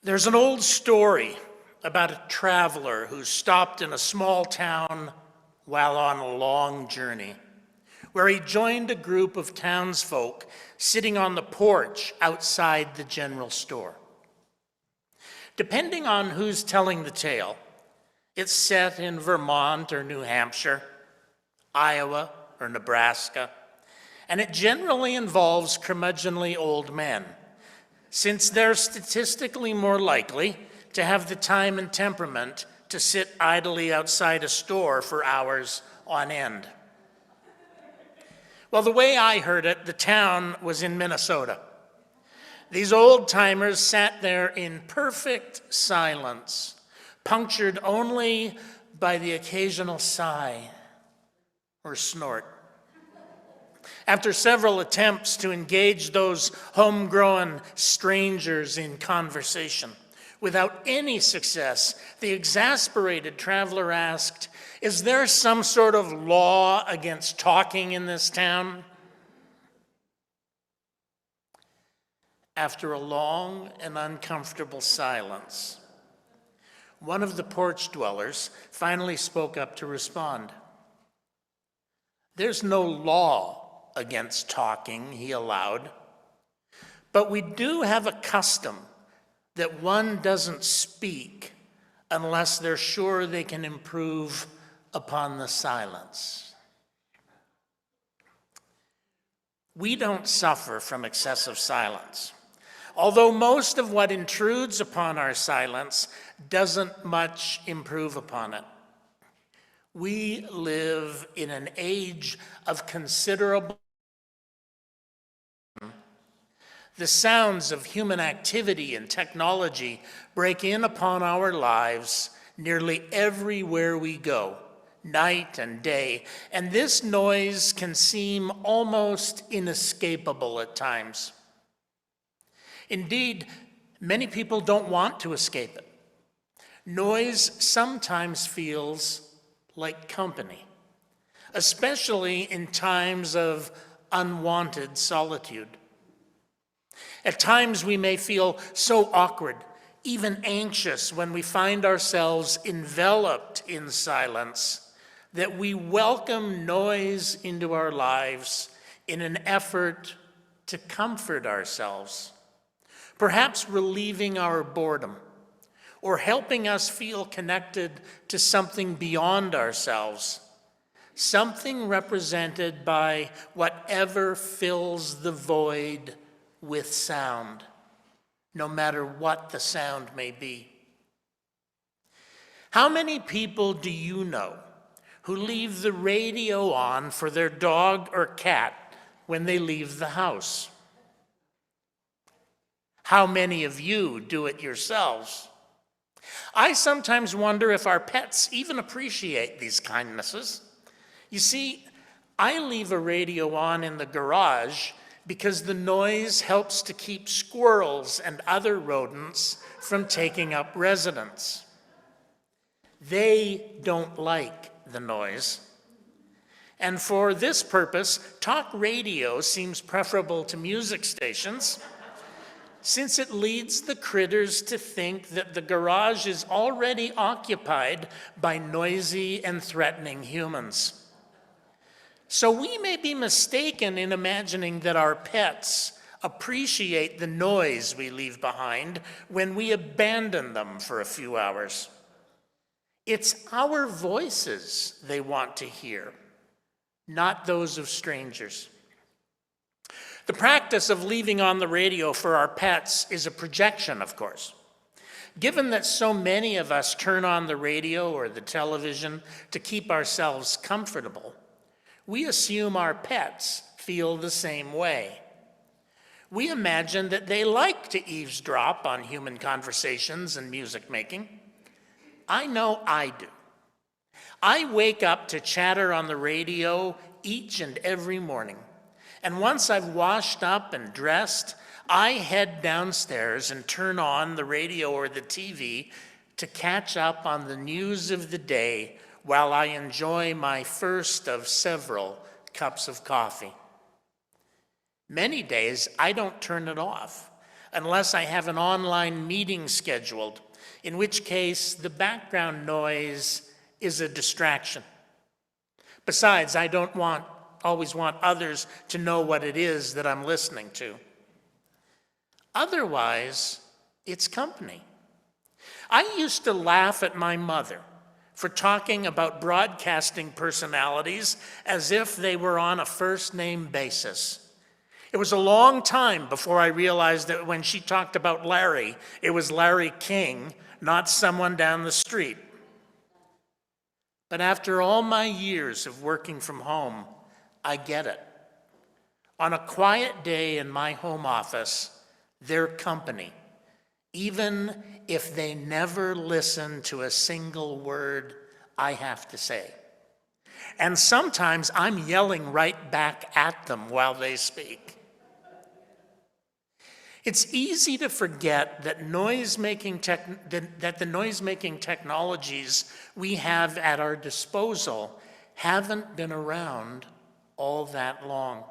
There's an old story about a traveler who stopped in a small town while on a long journey, where he joined a group of townsfolk sitting on the porch outside the general store. Depending on who's telling the tale, it's set in Vermont or New Hampshire, Iowa or Nebraska, and it generally involves curmudgeonly old men, since they're statistically more likely to have the time and temperament to sit idly outside a store for hours on end. Well, the way I heard it, the town was in Minnesota. These old-timers sat there in perfect silence, punctured only by the occasional sigh or snort. After several attempts to engage those homegrown strangers in conversation, without any success, the exasperated traveler asked, "Is there some sort of law against talking in this town?" After a long and uncomfortable silence, one of the porch dwellers finally spoke up to respond. "There's no law against talking," he allowed, "but we do have a custom that one doesn't speak unless they're sure they can improve upon the silence." We don't suffer from excessive silence, although most of what intrudes upon our silence doesn't much improve upon it. We live in an age of considerable. The sounds of human activity and technology break in upon our lives nearly everywhere we go, night and day, and this noise can seem almost inescapable at times. Indeed, many people don't want to escape it. Noise sometimes feels like company, especially in times of unwanted solitude. At times we may feel so awkward, even anxious, when we find ourselves enveloped in silence, that we welcome noise into our lives in an effort to comfort ourselves, perhaps relieving our boredom, or helping us feel connected to something beyond ourselves, something represented by whatever fills the void with sound, no matter what the sound may be. How many people do you know who leave the radio on for their dog or cat when they leave the house? How many of you do it yourselves? I sometimes wonder if our pets even appreciate these kindnesses. You see, I leave a radio on in the garage because the noise helps to keep squirrels and other rodents from taking up residence. They don't like the noise. And for this purpose, talk radio seems preferable to music stations, since it leads the critters to think that the garage is already occupied by noisy and threatening humans. So we may be mistaken in imagining that our pets appreciate the noise we leave behind when we abandon them for a few hours. It's our voices they want to hear, not those of strangers. The practice of leaving on the radio for our pets is a projection, of course. Given that so many of us turn on the radio or the television to keep ourselves comfortable, we assume our pets feel the same way. We imagine that they like to eavesdrop on human conversations and music making. I know I do. I wake up to chatter on the radio each and every morning. And once I've washed up and dressed, I head downstairs and turn on the radio or the TV to catch up on the news of the day while I enjoy my first of several cups of coffee. Many days, I don't turn it off unless I have an online meeting scheduled, in which case the background noise is a distraction. Besides, I don't always want others to know what it is that I'm listening to. Otherwise, it's company. I used to laugh at my mother for talking about broadcasting personalities as if they were on a first-name basis. It was a long time before I realized that when she talked about Larry, it was Larry King, not someone down the street. But after all my years of working from home, I get it. On a quiet day in my home office, they're company, even if they never listen to a single word I have to say. And sometimes I'm yelling right back at them while they speak. It's easy to forget that the noise-making technologies we have at our disposal haven't been around all that long.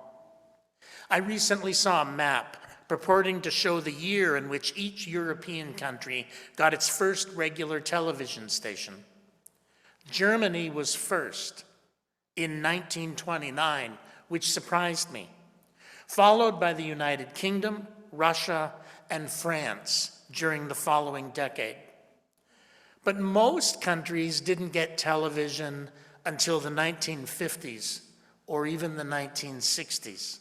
I recently saw a map purporting to show the year in which each European country got its first regular television station. Germany was first in 1929, which surprised me, followed by the United Kingdom, Russia, and France during the following decade. But most countries didn't get television until the 1950s or even the 1960s.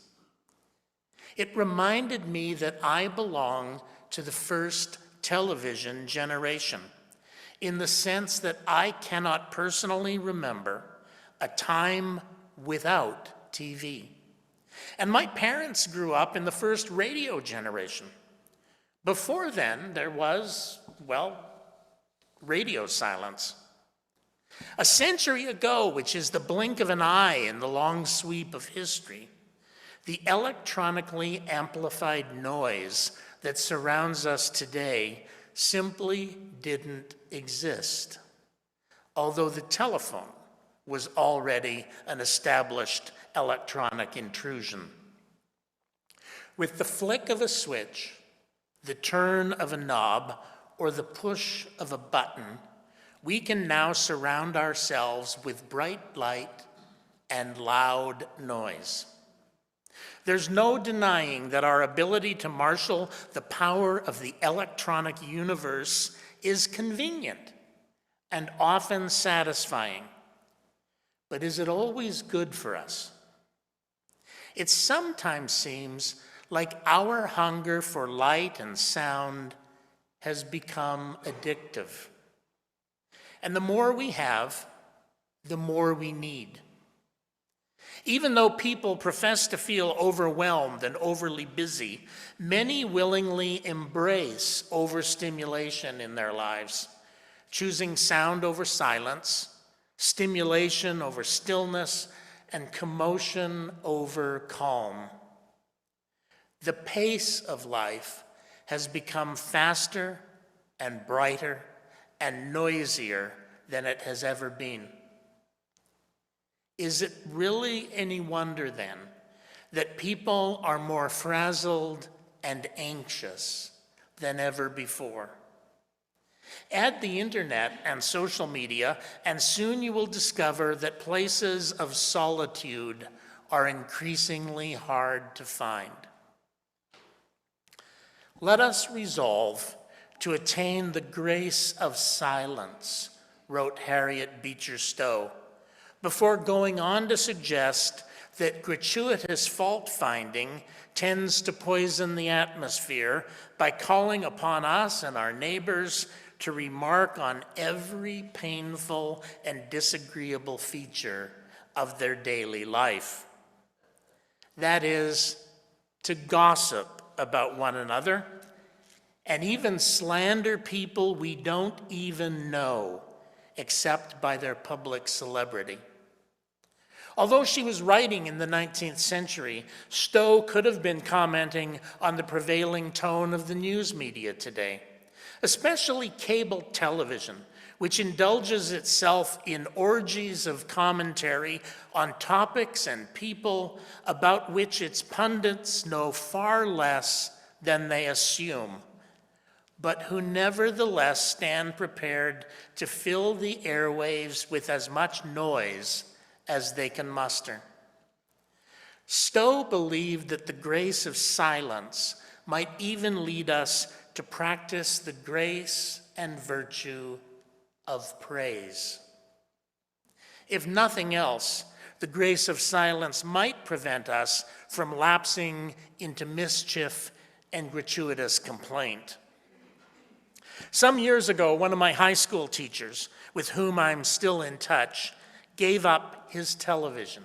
It reminded me that I belong to the first television generation, in the sense that I cannot personally remember a time without TV. And my parents grew up in the first radio generation. Before then, there was, radio silence. A century ago, which is the blink of an eye in the long sweep of history, the electronically amplified noise that surrounds us today simply didn't exist, although the telephone was already an established electronic intrusion. With the flick of a switch, the turn of a knob, or the push of a button, we can now surround ourselves with bright light and loud noise. There's no denying that our ability to marshal the power of the electronic universe is convenient and often satisfying. But is it always good for us? It sometimes seems like our hunger for light and sound has become addictive. And the more we have, the more we need. Even though people profess to feel overwhelmed and overly busy, many willingly embrace overstimulation in their lives, choosing sound over silence, stimulation over stillness, and commotion over calm. The pace of life has become faster and brighter and noisier than it has ever been. Is it really any wonder then that people are more frazzled and anxious than ever before? Add the internet and social media, and soon you will discover that places of solitude are increasingly hard to find. Let us resolve to attain the grace of silence, wrote Harriet Beecher Stowe, before going on to suggest that gratuitous fault-finding tends to poison the atmosphere by calling upon us and our neighbors to remark on every painful and disagreeable feature of their daily life. That is, to gossip about one another and even slander people we don't even know, except by their public celebrity. Although she was writing in the 19th century, Stowe could have been commenting on the prevailing tone of the news media today, especially cable television, which indulges itself in orgies of commentary on topics and people about which its pundits know far less than they assume, but who nevertheless stand prepared to fill the airwaves with as much noise as they can muster. Stowe believed that the grace of silence might even lead us to practice the grace and virtue of praise. If nothing else, the grace of silence might prevent us from lapsing into mischief and gratuitous complaint. Some years ago, one of my high school teachers, with whom I'm still in touch, gave up his television.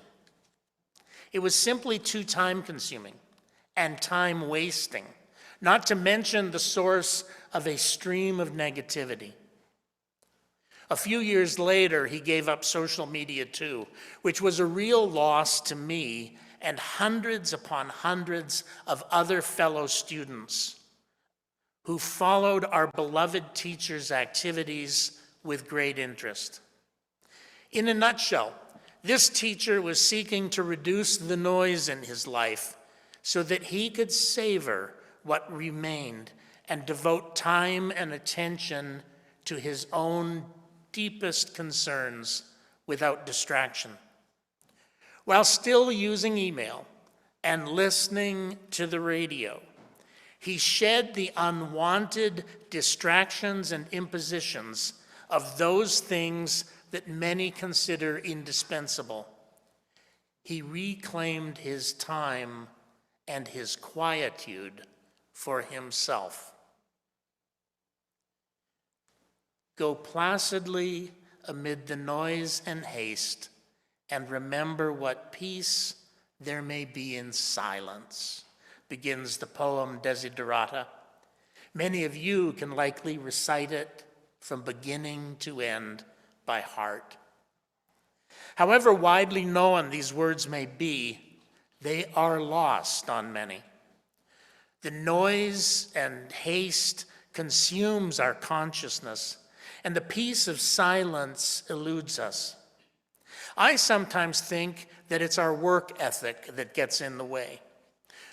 It was simply too time-consuming and time-wasting, not to mention the source of a stream of negativity. A few years later, he gave up social media too, which was a real loss to me and hundreds upon hundreds of other fellow students who followed our beloved teacher's activities with great interest. In a nutshell, this teacher was seeking to reduce the noise in his life so that he could savor what remained and devote time and attention to his own deepest concerns without distraction. While still using email and listening to the radio, he shed the unwanted distractions and impositions of those things that many consider indispensable. He reclaimed his time and his quietude for himself. Go placidly amid the noise and haste, and remember what peace there may be in silence, begins the poem Desiderata. Many of you can likely recite it from beginning to end by heart. However widely known these words may be, they are lost on many. The noise and haste consumes our consciousness, and the peace of silence eludes us. I sometimes think that it's our work ethic that gets in the way.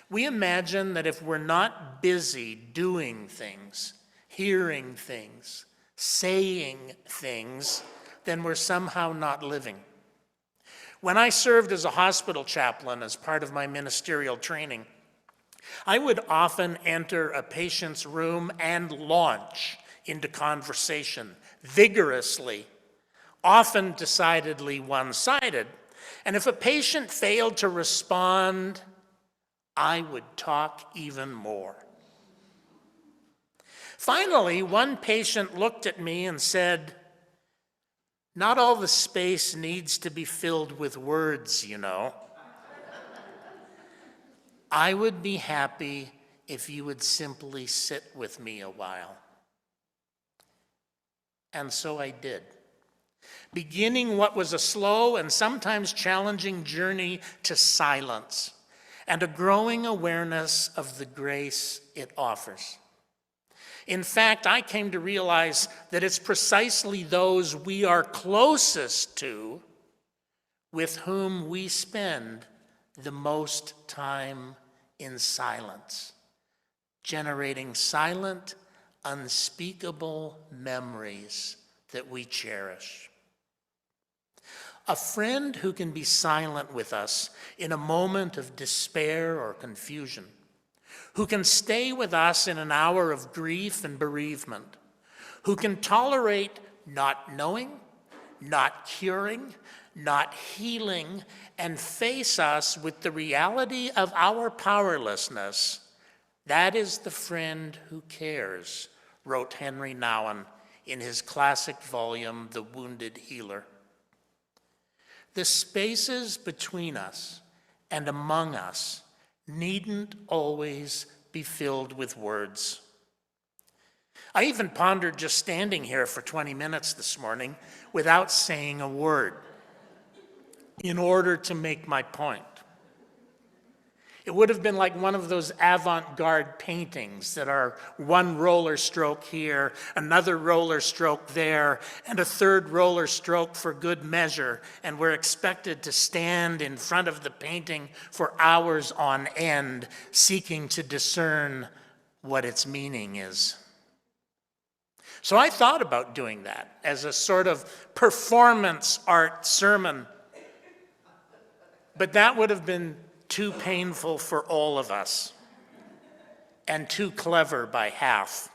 We imagine that if we're not busy doing things, hearing things, saying things, then we're somehow not living. When I served as a hospital chaplain as part of my ministerial training, I would often enter a patient's room and launch into conversation vigorously, often decidedly one-sided. And if a patient failed to respond, I would talk even more. Finally, one patient looked at me and said, "Not all the space needs to be filled with words, you know. I would be happy if you would simply sit with me a while." And so I did, beginning what was a slow and sometimes challenging journey to silence and a growing awareness of the grace it offers. In fact, I came to realize that it's precisely those we are closest to with whom we spend the most time in silence, generating silent, unspeakable memories that we cherish. A friend who can be silent with us in a moment of despair or confusion, who can stay with us in an hour of grief and bereavement, who can tolerate not knowing, not curing, not healing, and face us with the reality of our powerlessness, that is the friend who cares, wrote Henry Nouwen in his classic volume, The Wounded Healer. The spaces between us and among us needn't always be filled with words. I even pondered just standing here for 20 minutes this morning without saying a word in order to make my point. It would have been like one of those avant-garde paintings that are one roller stroke here, another roller stroke there, and a third roller stroke for good measure, and we're expected to stand in front of the painting for hours on end, seeking to discern what its meaning is. So I thought about doing that as a sort of performance art sermon, but that would have been too painful for all of us and too clever by half.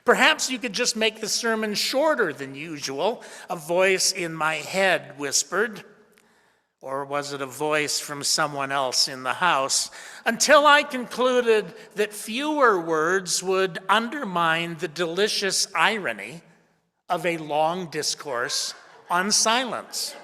Perhaps you could just make the sermon shorter than usual, a voice in my head whispered, or was it a voice from someone else in the house, until I concluded that fewer words would undermine the delicious irony of a long discourse on silence.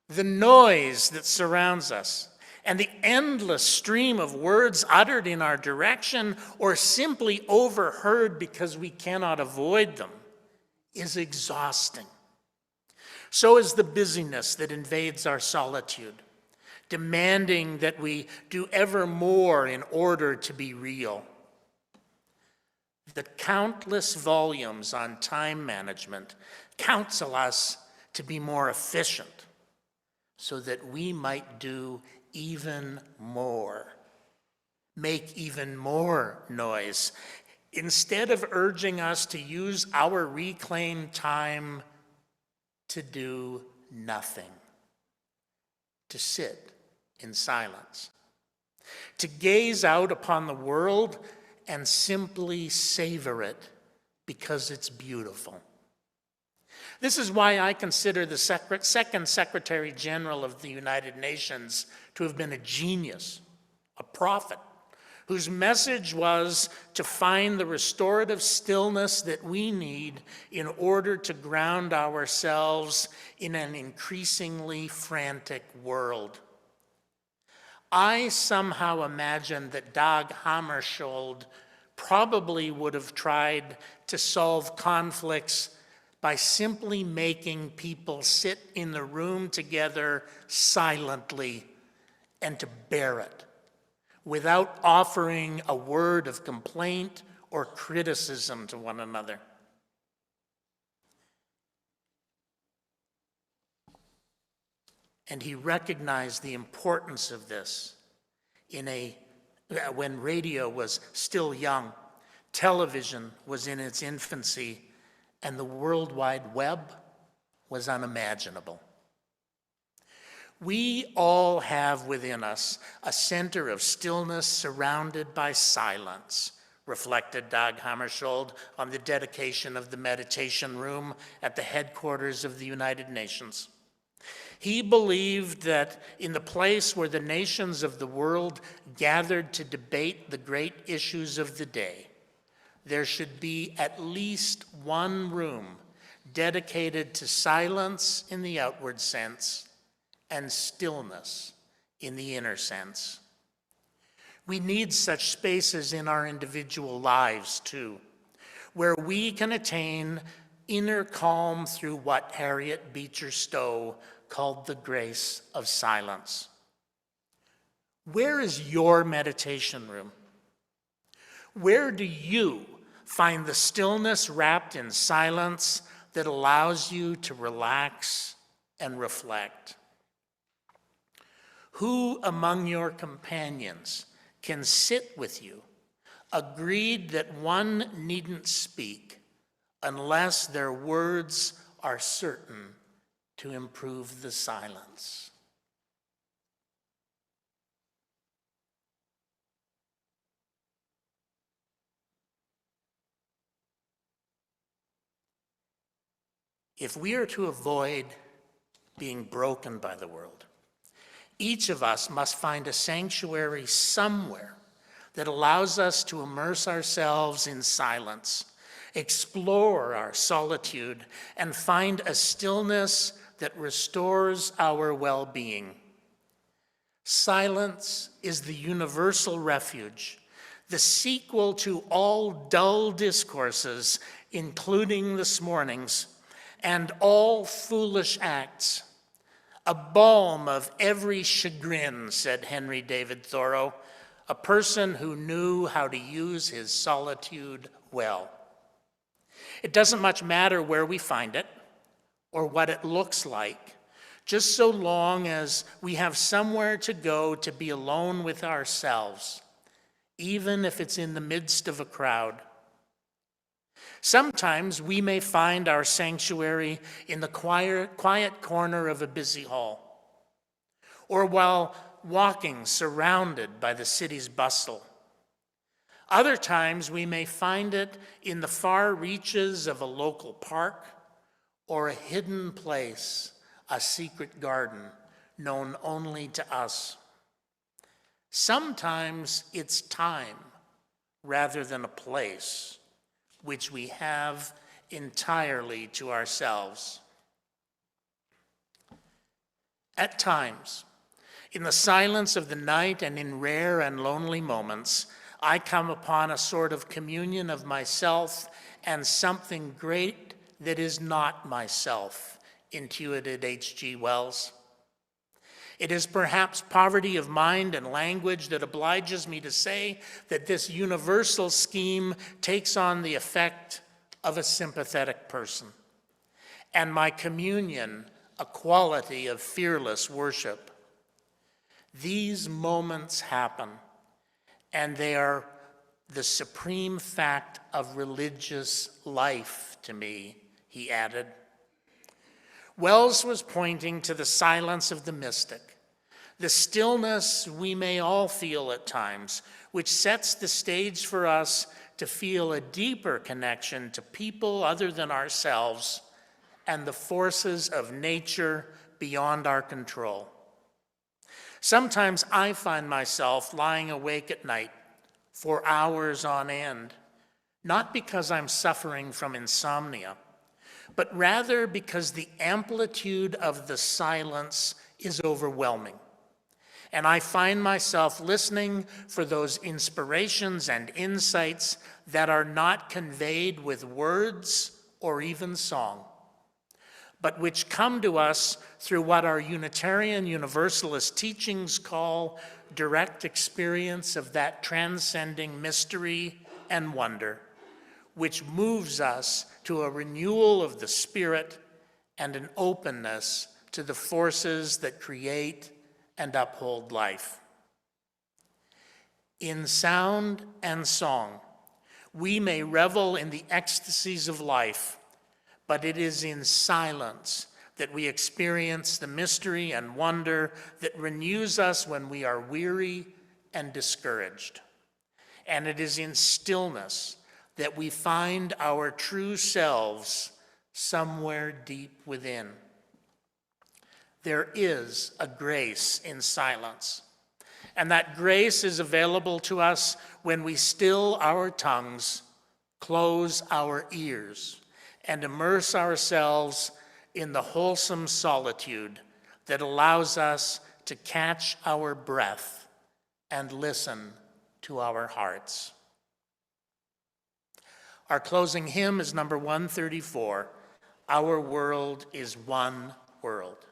The noise that surrounds us and the endless stream of words uttered in our direction or simply overheard because we cannot avoid them is exhausting. So is the busyness that invades our solitude, demanding that we do ever more in order to be real. The countless volumes on time management counsel us to be more efficient so that we might do even more, make even more noise, instead of urging us to use our reclaimed time to do nothing, to sit in silence, to gaze out upon the world and simply savor it because it's beautiful. This is why I consider the second Secretary General of the United Nations to have been a genius, a prophet, whose message was to find the restorative stillness that we need in order to ground ourselves in an increasingly frantic world. I somehow imagine that Dag Hammarskjöld probably would have tried to solve conflicts by simply making people sit in the room together silently and to bear it, without offering a word of complaint or criticism to one another. And he recognized the importance of this when radio was still young, television was in its infancy, and the World Wide Web was unimaginable. We all have within us a center of stillness surrounded by silence, reflected Dag Hammarskjöld on the dedication of the meditation room at the headquarters of the United Nations. He believed that in the place where the nations of the world gathered to debate the great issues of the day, there should be at least one room dedicated to silence in the outward sense and stillness in the inner sense. We need such spaces in our individual lives too, where we can attain inner calm through what Harriet Beecher Stowe called the grace of silence. Where is your meditation room? Where do you find the stillness wrapped in silence that allows you to relax and reflect? Who among your companions can sit with you, agreed that one needn't speak unless their words are certain to improve the silence? If we are to avoid being broken by the world, each of us must find a sanctuary somewhere that allows us to immerse ourselves in silence, explore our solitude, and find a stillness that restores our well-being. Silence is the universal refuge, the sequel to all dull discourses, including this morning's, and all foolish acts. A balm of every chagrin, said Henry David Thoreau, a person who knew how to use his solitude well. It doesn't much matter where we find it or what it looks like. just so long as we have somewhere to go to be alone with ourselves, even if it's in the midst of a crowd. Sometimes we may find our sanctuary in the quiet corner of a busy hall, or while walking surrounded by the city's bustle. Other times we may find it in the far reaches of a local park or a hidden place, a secret garden known only to us. Sometimes it's time rather than a place, which we have entirely to ourselves. At times, in the silence of the night and in rare and lonely moments, I come upon a sort of communion of myself and something great that is not myself, intuited H.G. Wells. It is perhaps poverty of mind and language that obliges me to say that this universal scheme takes on the effect of a sympathetic person, and my communion a quality of fearless worship. These moments happen, and they are the supreme fact of religious life to me, he added. Wells was pointing to the silence of the mystic, the stillness we may all feel at times, which sets the stage for us to feel a deeper connection to people other than ourselves and the forces of nature beyond our control. Sometimes I find myself lying awake at night for hours on end, not because I'm suffering from insomnia, but rather because the amplitude of the silence is overwhelming. And I find myself listening for those inspirations and insights that are not conveyed with words or even song, but which come to us through what our Unitarian Universalist teachings call direct experience of that transcending mystery and wonder, which moves us to a renewal of the spirit and an openness to the forces that create and uphold life. In sound and song, we may revel in the ecstasies of life, but it is in silence that we experience the mystery and wonder that renews us when we are weary and discouraged. And it is in stillness that we find our true selves somewhere deep within. There is a grace in silence, and that grace is available to us when we still our tongues, close our ears, and immerse ourselves in the wholesome solitude that allows us to catch our breath and listen to our hearts. Our closing hymn is number 134, Our World is One World.